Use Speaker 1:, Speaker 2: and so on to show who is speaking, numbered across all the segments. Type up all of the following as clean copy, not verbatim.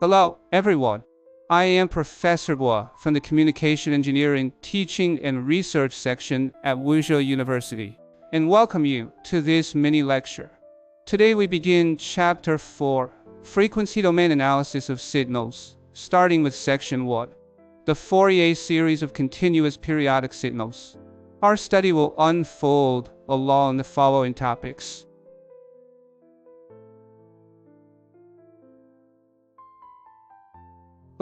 Speaker 1: Hello, everyone. I am Professor Bois from the Communication Engineering Teaching and Research section at Wuzhou University, and welcome you to this mini lecture. Today we begin Chapter 4, Frequency Domain Analysis of Signals, starting with Section 1, the Fourier series of continuous periodic signals. Our study will unfold along the following topics.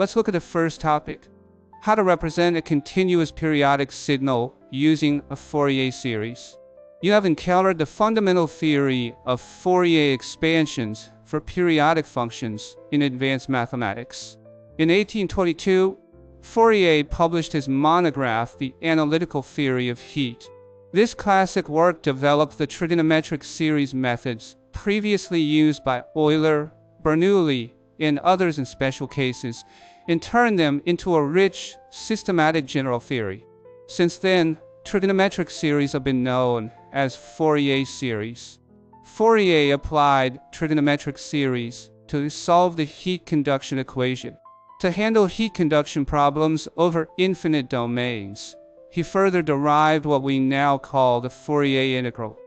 Speaker 1: Let's look at the first topic, how to represent a continuous periodic signal using a Fourier series. You have encountered the fundamental theory of Fourier expansions for periodic functions in advanced mathematics. In 1822, Fourier published his monograph, The Analytical Theory of Heat. This classic work developed the trigonometric series methods previously used by Euler, Bernoulli, and others in special cases, and turned them into a rich, systematic general theory. Since then, trigonometric series have been known as Fourier series. Fourier applied trigonometric series to solve the heat conduction equation. To handle heat conduction problems over infinite domains, he further derived what we now call the Fourier integral.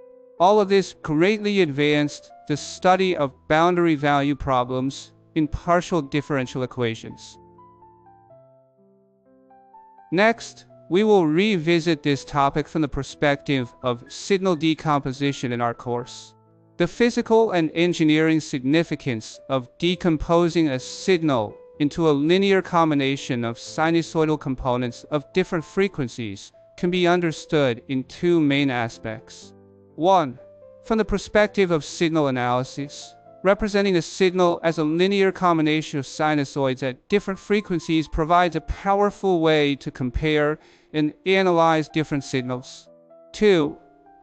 Speaker 1: All of this greatly advanced the study of boundary value problems in partial differential equations. Next, we will revisit this topic from the perspective of signal decomposition in our course. The physical and engineering significance of decomposing a signal into a linear combination of sinusoidal components of different frequencies can be understood in two main aspects. 1. From the perspective of signal analysis, representing a signal as a linear combination of sinusoids at different frequencies provides a powerful way to compare and analyze different signals. 2.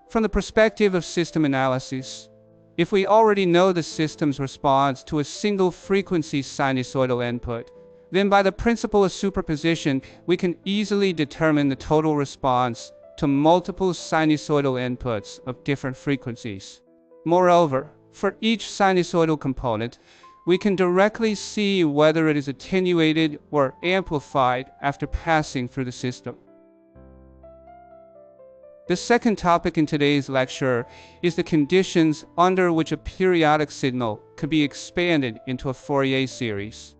Speaker 1: From the perspective of system analysis, if we already know the system's response to a single frequency sinusoidal input, then by the principle of superposition, we can easily determine the total response to multiple sinusoidal inputs of different frequencies. Moreover, for each sinusoidal component, we can directly see whether it is attenuated or amplified after passing through the system. The second topic in today's lecture is the conditions under which a periodic signal could be expanded into a Fourier series.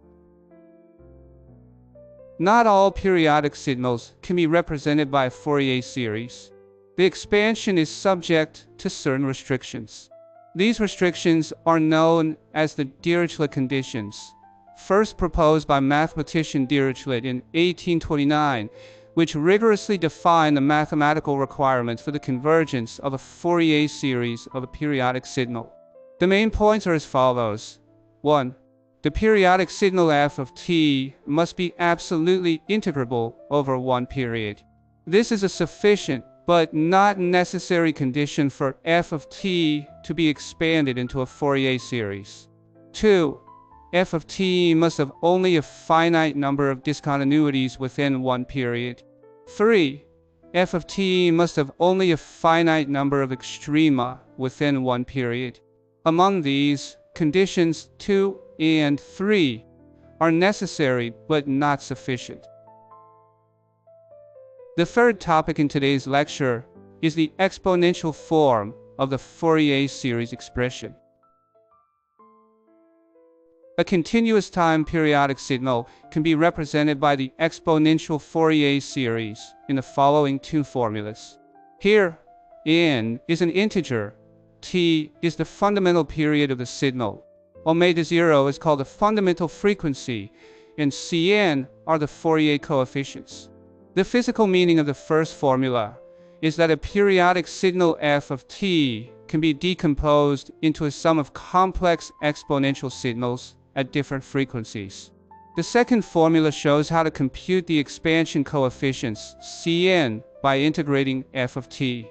Speaker 1: Not all periodic signals can be represented by a Fourier series. The expansion is subject to certain restrictions. These restrictions are known as the Dirichlet conditions, first proposed by mathematician Dirichlet in 1829, which rigorously define the mathematical requirements for the convergence of a Fourier series of a periodic signal. The main points are as follows. 1. The periodic signal f of t must be absolutely integrable over one period. This is a sufficient but not necessary condition for f of t to be expanded into a Fourier series. 2. F of t must have only a finite number of discontinuities within one period. 3. F of t must have only a finite number of extrema within one period. Among these, conditions 2 and 3 are necessary but not sufficient. The third topic in today's lecture is the exponential form of the Fourier series expression. A continuous time periodic signal can be represented by the exponential Fourier series in the following two formulas. Here, n is an integer, t is the fundamental period of the signal, omega 0 is called the fundamental frequency, and Cn are the Fourier coefficients. The physical meaning of the first formula is that a periodic signal f of t can be decomposed into a sum of complex exponential signals at different frequencies. The second formula shows how to compute the expansion coefficients Cn by integrating f of t.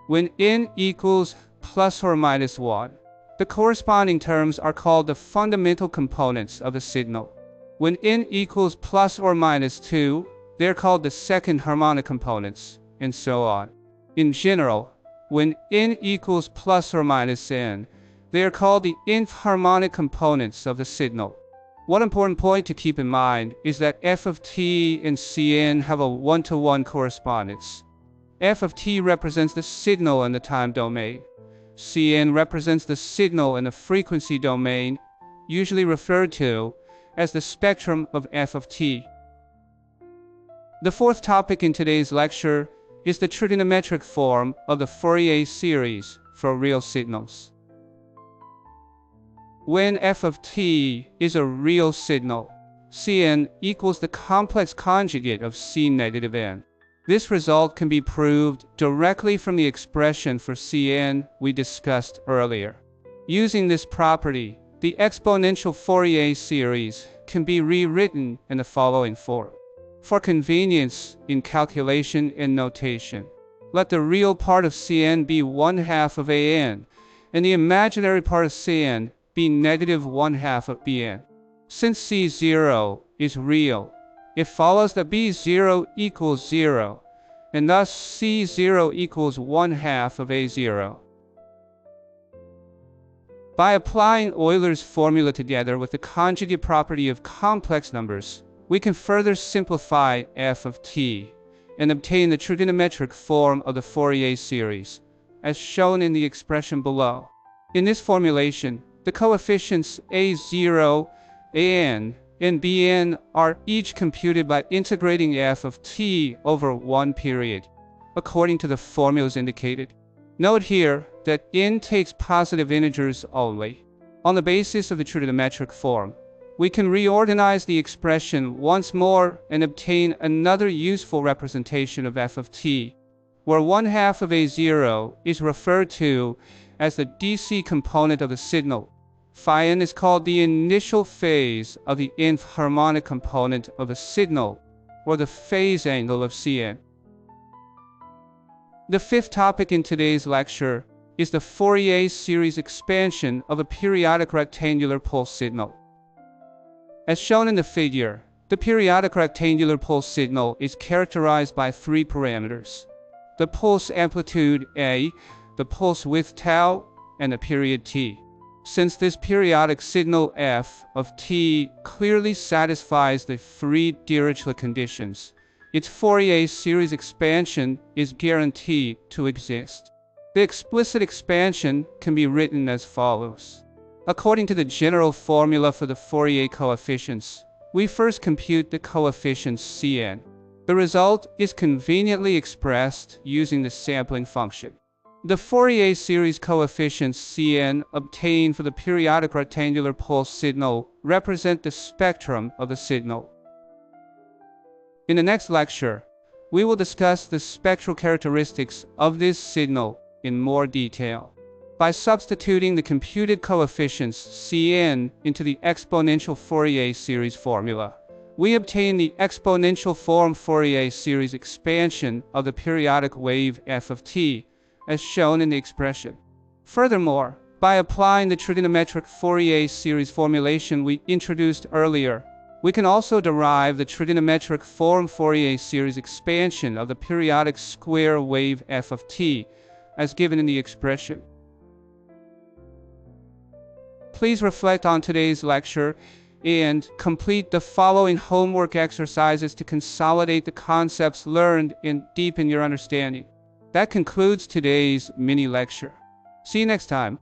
Speaker 1: When n equals plus or minus 1, the corresponding terms are called the fundamental components of the signal. When n equals plus or minus 2, they're called the second harmonic components, and so on. In general, when n equals plus or minus n, They are called the nth harmonic components of the signal. One important point to keep in mind is that f of t and Cn have a one-to-one correspondence. F of t represents the signal in the time domain. Cn represents the signal in the frequency domain, usually referred to as the spectrum of f of t. The fourth topic in today's lecture is the trigonometric form of the Fourier series for real signals. When f of t is a real signal, Cn equals the complex conjugate of C negative n. This result can be proved directly from the expression for Cn we discussed earlier. Using this property, the exponential Fourier series can be rewritten in the following form. For convenience in calculation and notation, let the real part of Cn be 1/2 of An, and the imaginary part of Cn be negative 1/2 of Bn. Since C0 is real, it follows that B0 equals 0, and thus C0 equals 1/2 of A0. By applying Euler's formula together with the conjugate property of complex numbers, we can further simplify f of t and obtain the trigonometric form of the Fourier series, as shown in the expression below. In this formulation, the coefficients a0, an, and bn are each computed by integrating f of t over one period, according to the formulas indicated. Note here that n takes positive integers only. On the basis of the trigonometric form, we can reorganize the expression once more and obtain another useful representation of f of t, where 1/2 of a0 is referred to as the DC component of the signal. Phi n is called the initial phase of the nth harmonic component of a signal, or the phase angle of Cn. The fifth topic in today's lecture is the Fourier series expansion of a periodic rectangular pulse signal. As shown in the figure, the periodic rectangular pulse signal is characterized by three parameters: the pulse amplitude A, the pulse width tau, and the period t. Since this periodic signal f of t clearly satisfies the three Dirichlet conditions, its Fourier series expansion is guaranteed to exist. The explicit expansion can be written as follows. According to the general formula for the Fourier coefficients, we first compute the coefficients Cn. The result is conveniently expressed using the sampling function. The Fourier series coefficients Cn obtained for the periodic rectangular pulse signal represent the spectrum of the signal. In the next lecture, we will discuss the spectral characteristics of this signal in more detail. By substituting the computed coefficients Cn into the exponential Fourier series formula, we obtain the exponential form Fourier series expansion of the periodic wave f of t, as shown in the expression. Furthermore, by applying the trigonometric Fourier series formulation we introduced earlier, we can also derive the trigonometric form Fourier series expansion of the periodic square wave f of t, as given in the expression. Please reflect on today's lecture and complete the following homework exercises to consolidate the concepts learned and deepen your understanding. That concludes today's mini lecture. See you next time.